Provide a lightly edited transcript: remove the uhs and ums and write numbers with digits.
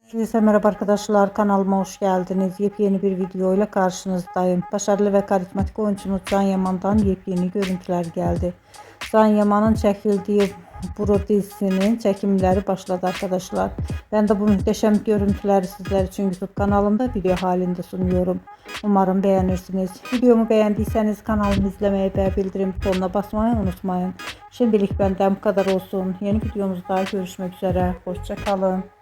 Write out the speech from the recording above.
Herkese merhaba arkadaşlar, kanalıma hoş geldiniz. Yepyeni bir video ile karşınızdayım. Başarılı ve karizmatik oyuncumuz Can Yaman'dan yepyeni görüntüler geldi. Can Yaman'ın çekildiği Buru dizisinin çekimleri başladı arkadaşlar. Ben de bu muhteşem görüntüleri sizler için YouTube kanalımda video halinde sunuyorum. Umarım beğenirsiniz. Videomu beğendiyseniz kanalımı izlemeyi ve bildirim butonuna basmayı unutmayın. Şimdilik benden bu kadar olsun. Yeni videomuzda görüşmek üzere. Hoşça kalın.